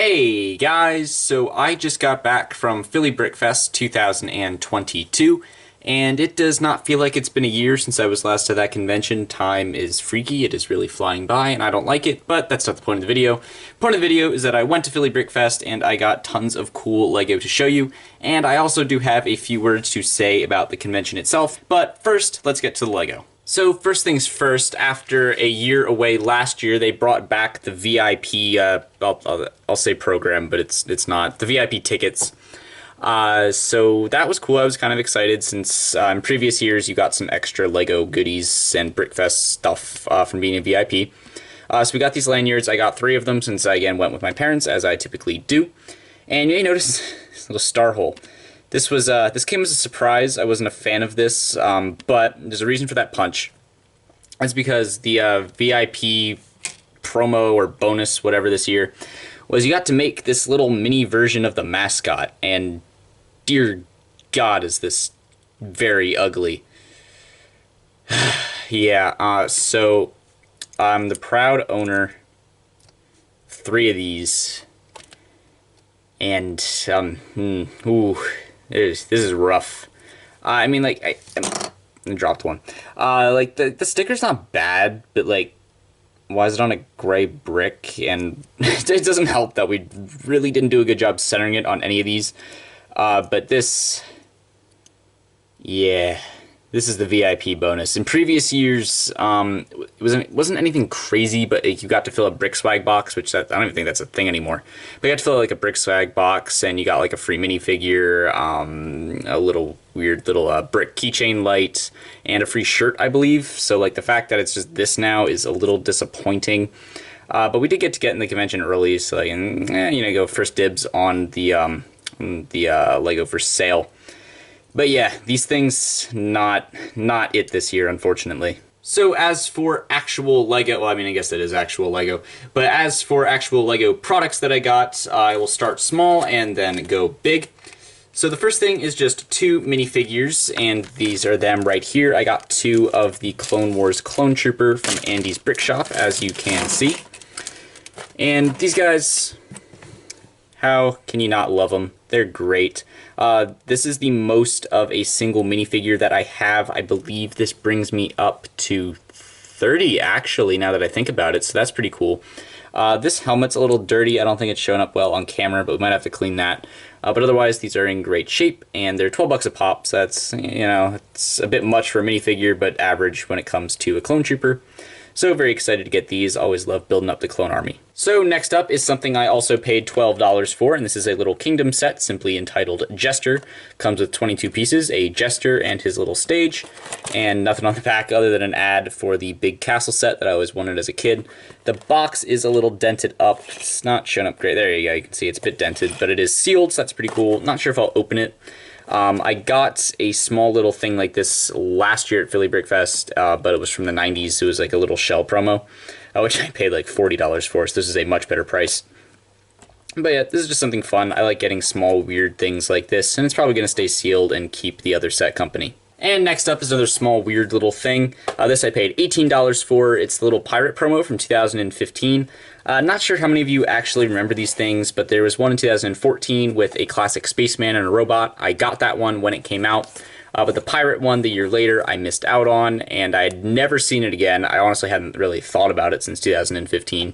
Hey guys, so I just got back from Philly Brickfest 2022, and it does not feel like it's been a year since I was last at that convention. Time is freaky, it is really flying by, and I don't like it, but that's not the point of the video. The point of the video is that I went to Philly Brickfest and I got tons of cool LEGO to show you, and I also do have a few words to say about the convention itself, but first, let's get to the LEGO. So first things first, after a year away last year, they brought back the VIP, I'll say program, but it's not, the VIP tickets. So that was cool. I was kind of excited since in previous years you got some extra LEGO goodies and Brickfest stuff from being a VIP. So we got these lanyards. I got 3 of them since I, again, went with my parents, as I typically do. And you may notice this little star hole. This came as a surprise. I wasn't a fan of this, but there's a reason for that punch. That's because the VIP promo or bonus, whatever this year, was you got to make this little mini version of the mascot, and dear God, is this very ugly. Yeah, so I'm the proud owner of 3 of these, and this is rough. I mean, like, I dropped one. Like, the sticker's not bad, but, like, why is it on a gray brick? And it doesn't help that we really didn't do a good job centering it on any of these. But this, yeah, this is the VIP bonus. In previous years, it wasn't anything crazy, but you got to fill a Brick Swag box, which I don't even think that's a thing anymore. But you got to fill like a Brick Swag box, and you got like a free minifigure, a little weird little brick keychain light, and a free shirt, I believe. So like the fact that it's just this now is a little disappointing. But we did get in the convention early, so like, go first dibs on the LEGO for sale. But yeah, these things, not it this year, unfortunately. So as for actual LEGO, well, I mean, I guess it is actual LEGO, but as for actual LEGO products that I got, I will start small and then go big. So the first thing is just 2 minifigures, and these are them right here. I got 2 of the Clone Wars Clone Trooper from Andy's Brick Shop, as you can see. And these guys, how can you not love them? They're great. This is the most of a single minifigure that I have. I believe this brings me up to 30, actually, now that I think about it, so that's pretty cool. This helmet's a little dirty. I don't think it's showing up well on camera, but we might have to clean that. But otherwise, these are in great shape, and they're 12 bucks a pop, so that's, it's a bit much for a minifigure, but average when it comes to a Clone Trooper. So very excited to get these. Always love building up the clone army. So next up is something I also paid $12 for, and this is a little kingdom set simply entitled Jester. Comes with 22 pieces, a Jester and his little stage, and nothing on the back other than an ad for the big castle set that I always wanted as a kid. The box is a little dented up. It's not showing up great. There you go. You can see it's a bit dented, but it is sealed, so that's pretty cool. Not sure if I'll open it. I got a small little thing like this last year at Philly Brickfest, but it was from the 90s. It was like a little shell promo, which I paid like $40 for, so this is a much better price. But yeah, this is just something fun. I like getting small, weird things like this, and it's probably going to stay sealed and keep the other set company. And next up is another small, weird little thing. This I paid $18 for. It's the little pirate promo from 2015. Not sure how many of you actually remember these things, but there was one in 2014 with a classic spaceman and a robot. I got that one when it came out. But the pirate one the year later I missed out on, and I had never seen it again. I honestly hadn't really thought about it since 2015.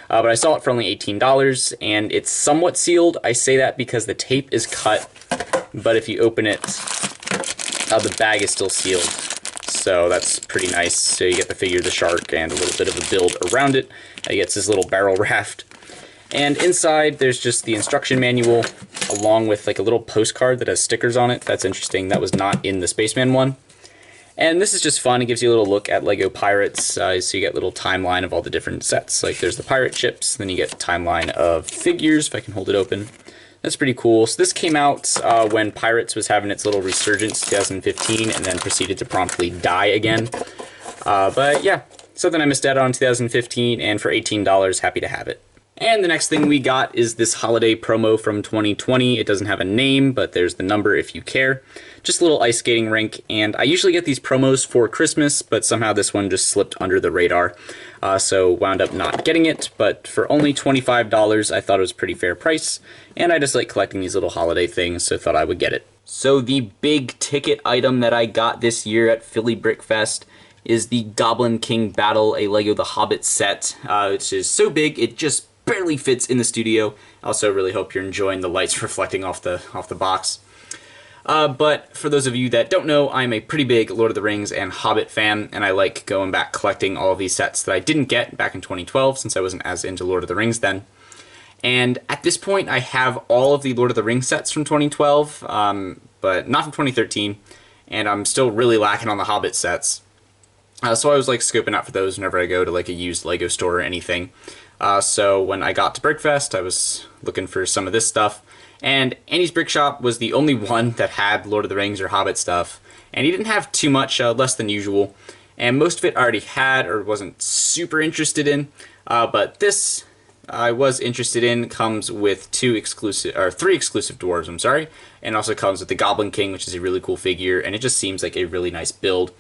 But I saw it for only $18, and it's somewhat sealed. I say that because the tape is cut, but if you open it, the bag is still sealed. So that's pretty nice. So you get the figure of the shark and a little bit of a build around it. It gets this little barrel raft. And inside there's just the instruction manual along with like a little postcard that has stickers on it. That's interesting. That was not in the Spaceman one. And this is just fun. It gives you a little look at LEGO Pirates. So you get a little timeline of all the different sets. Like there's the pirate ships, then you get a timeline of figures, if I can hold it open. That's pretty cool. So this came out when Pirates was having its little resurgence, 2015, and then proceeded to promptly die again. But yeah, something I missed out on in 2015, and for $18, happy to have it. And the next thing we got is this holiday promo from 2020. It doesn't have a name, but there's the number if you care. Just a little ice skating rink, and I usually get these promos for Christmas, but somehow this one just slipped under the radar. So wound up not getting it, but for only $25, I thought it was a pretty fair price, and I just like collecting these little holiday things, so thought I would get it. So the big ticket item that I got this year at Philly Brickfest is the Goblin King Battle, a LEGO The Hobbit set, which is so big it just barely fits in the studio. Also really hope you're enjoying the lights reflecting off the box. But for those of you that don't know, I'm a pretty big Lord of the Rings and Hobbit fan, and I like going back collecting all of these sets that I didn't get back in 2012 since I wasn't as into Lord of the Rings then. And at this point I have all of the Lord of the Rings sets from 2012, but not from 2013, and I'm still really lacking on the Hobbit sets. So I was like scoping out for those whenever I go to like a used LEGO store or anything. So when I got to Brickfest, I was looking for some of this stuff, and Andy's Brick Shop was the only one that had Lord of the Rings or Hobbit stuff, and he didn't have too much, less than usual, and most of it I already had or wasn't super interested in, but this I was interested in. Comes with three exclusive dwarves, I'm sorry, and also comes with the Goblin King, which is a really cool figure, and it just seems like a really nice build.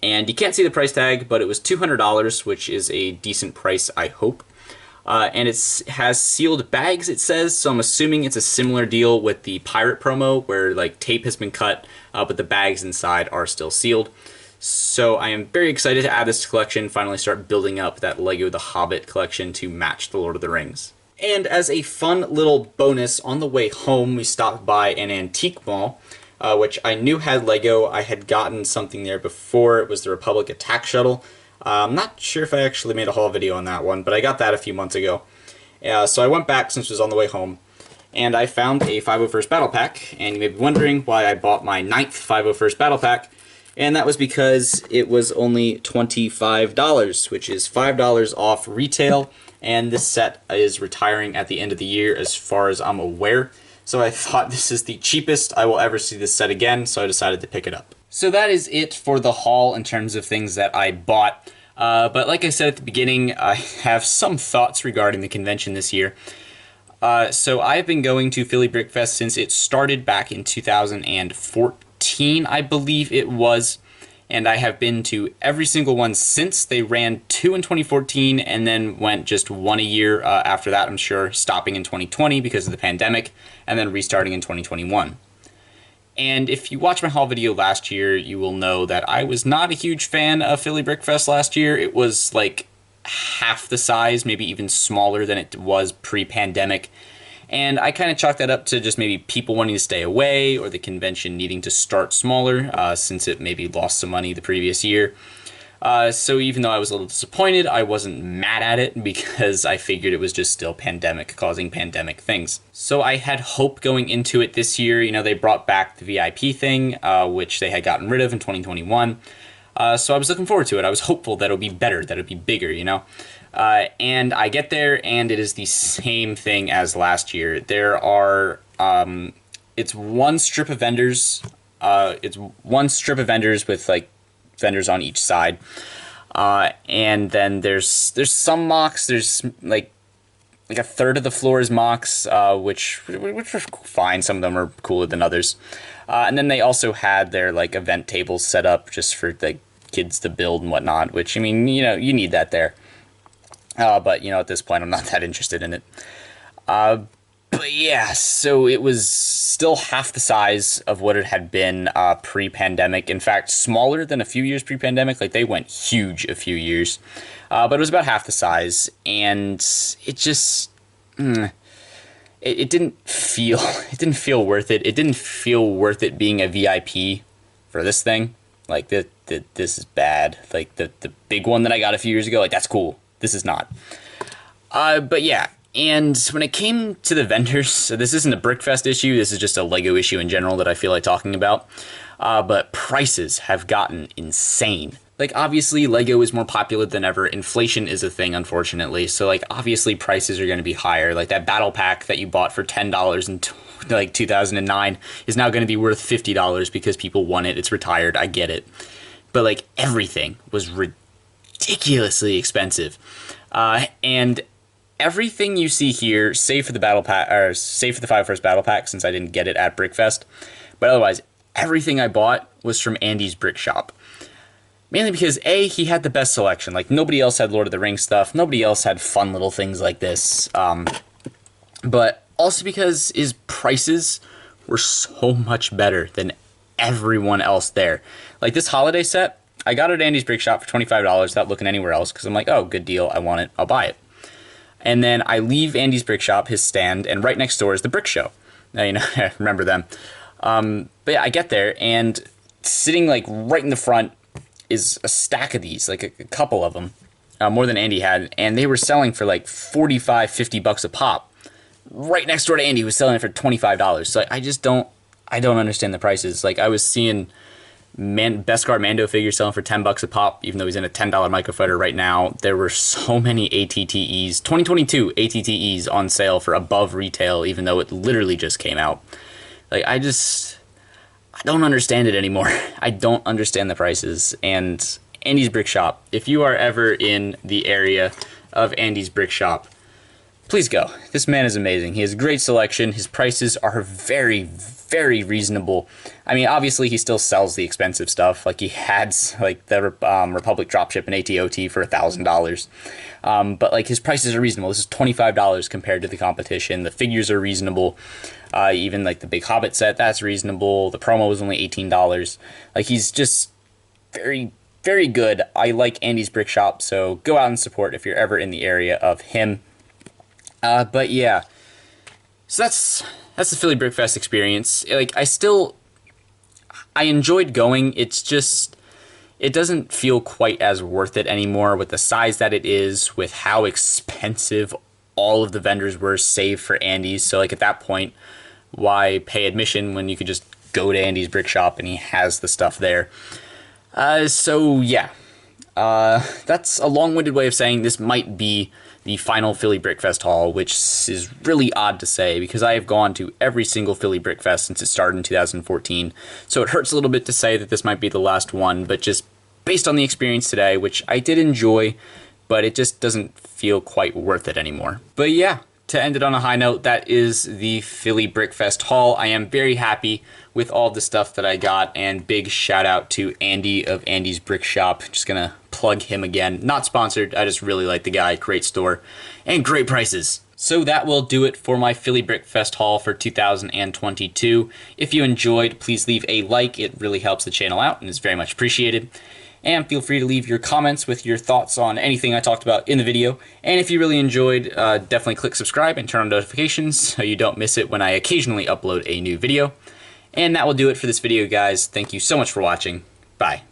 And you can't see the price tag, but it was $200, which is a decent price, I hope. And it has sealed bags, it says, so I'm assuming it's a similar deal with the Pirate promo, where like tape has been cut, but the bags inside are still sealed. So I am very excited to add this to collection, finally start building up that LEGO The Hobbit collection to match the Lord of the Rings. And as a fun little bonus, on the way home we stopped by an antique mall, which I knew had LEGO. I had gotten something there before. It was the Republic Attack Shuttle. I'm not sure if I actually made a haul video on that one, but I got that a few months ago. So I went back since it was on the way home, and I found a 501st Battle Pack, and you may be wondering why I bought my 9th 501st Battle Pack, and that was because it was only $25, which is $5 off retail, and this set is retiring at the end of the year as far as I'm aware. So I thought this is the cheapest I will ever see this set again, so I decided to pick it up. So that is it for the haul in terms of things that I bought. But like I said at the beginning, I have some thoughts regarding the convention this year. So I've been going to Philly Brickfest since it started back in 2014, I believe it was. And I have been to every single one since. They ran 2 in 2014 and then went just 1 a year after that, I'm sure, stopping in 2020 because of the pandemic, and then restarting in 2021. And if you watched my haul video last year, you will know that I was not a huge fan of Philly Brickfest last year. It was like half the size, maybe even smaller than it was pre-pandemic. And I kind of chalked that up to just maybe people wanting to stay away or the convention needing to start smaller since it maybe lost some money the previous year. So even though I was a little disappointed, I wasn't mad at it because I figured it was just still pandemic causing pandemic things. So I had hope going into it this year. You know, they brought back the VIP thing, which they had gotten rid of in 2021. So I was looking forward to it. I was hopeful that it would be better, that it would be bigger, you know. And I get there, and it is the same thing as last year. There are, it's one strip of vendors. With like vendors on each side, and then there's some mocks. There's like a third of the floor is mocks, which are fine. Some of them are cooler than others. And then they also had their like event tables set up just for like kids to build and whatnot. Which, I mean, you know, you need that there. But, you know, at this point, I'm not that interested in it. But yeah, so it was still half the size of what it had been pre-pandemic. In fact, smaller than a few years pre-pandemic. Like, they went huge a few years. But it was about half the size. And it just... It didn't feel worth it. It didn't feel worth it being a VIP for this thing. Like, this is bad. Like, the big one that I got a few years ago, like, that's cool. This is not. But yeah, and when it came to the vendors, so this isn't a Brickfest issue, this is just a LEGO issue in general that I feel like talking about, but prices have gotten insane. Like, obviously, LEGO is more popular than ever. Inflation is a thing, unfortunately, so, like, obviously prices are going to be higher. Like, that battle pack that you bought for $10 in, like, 2009 is now going to be worth $50 because people want it, it's retired, I get it. But, like, everything was ridiculously expensive, and everything you see here, save for the battle pack, or save for the 5 First Battle Pack, since I didn't get it at Brickfest, but otherwise, everything I bought was from Andy's Brick Shop. Mainly because, A, he had the best selection. Like, nobody else had Lord of the Rings stuff. Nobody else had fun little things like this. But also because his prices were so much better than everyone else there. Like, this holiday set, I got it at Andy's Brick Shop for $25 without looking anywhere else, because I'm like, oh, good deal, I want it, I'll buy it. And then I leave Andy's Brick Shop, his stand, and right next door is the Brick Show. Now, you know, I remember them. But yeah, I get there, and sitting, like, right in the front is a stack of these, like a couple of them, more than Andy had, and they were selling for like 45, 50 bucks a pop. Right next door to Andy, who was selling it for $25. So I don't understand the prices. Like, I was seeing Beskar Mando figures selling for 10 bucks a pop, even though he's in a $10 microfighter right now. There were so many ATTEs, 2022 ATTEs on sale for above retail, even though it literally just came out. Like, I don't understand it anymore. I don't understand the prices. And Andy's Brick Shop, if you are ever in the area of Andy's Brick Shop, please go. This man is amazing. He has great selection. His prices are very, very reasonable. I mean, obviously, he still sells the expensive stuff. Like, he had like the Republic Dropship and ATOT for $1,000. But like, his prices are reasonable. This is $25 compared to the competition. The figures are reasonable. Even like the Big Hobbit set, that's reasonable. The promo was only $18. Like, he's just very, very good. I like Andy's Brick Shop, so go out and support if you're ever in the area of him. But yeah, so that's the Philly Brickfest experience. Like, I enjoyed going. It's just, it doesn't feel quite as worth it anymore with the size that it is, with how expensive all of the vendors were, save for Andy's. So like, at that point, why pay admission when you could just go to Andy's Brick Shop and he has the stuff there? So yeah, that's a long-winded way of saying this might be the final Philly Brickfest haul, which is really odd to say because I have gone to every single Philly Brickfest since it started in 2014. So it hurts a little bit to say that this might be the last one, but just based on the experience today, which I did enjoy, but it just doesn't feel quite worth it anymore. But yeah, to end it on a high note, that is the Philly Brickfest haul. I am very happy with all the stuff that I got, and big shout out to Andy of Andy's Brick Shop. Just gonna plug him again. Not sponsored, I just really like the guy. Great store and great prices. So that will do it for my Philly Brickfest haul for 2022. If you enjoyed, please leave a like. It really helps the channel out and is very much appreciated. And feel free to leave your comments with your thoughts on anything I talked about in the video. And if you really enjoyed, definitely click subscribe and turn on notifications so you don't miss it when I occasionally upload a new video. And that will do it for this video, guys. Thank you so much for watching. Bye.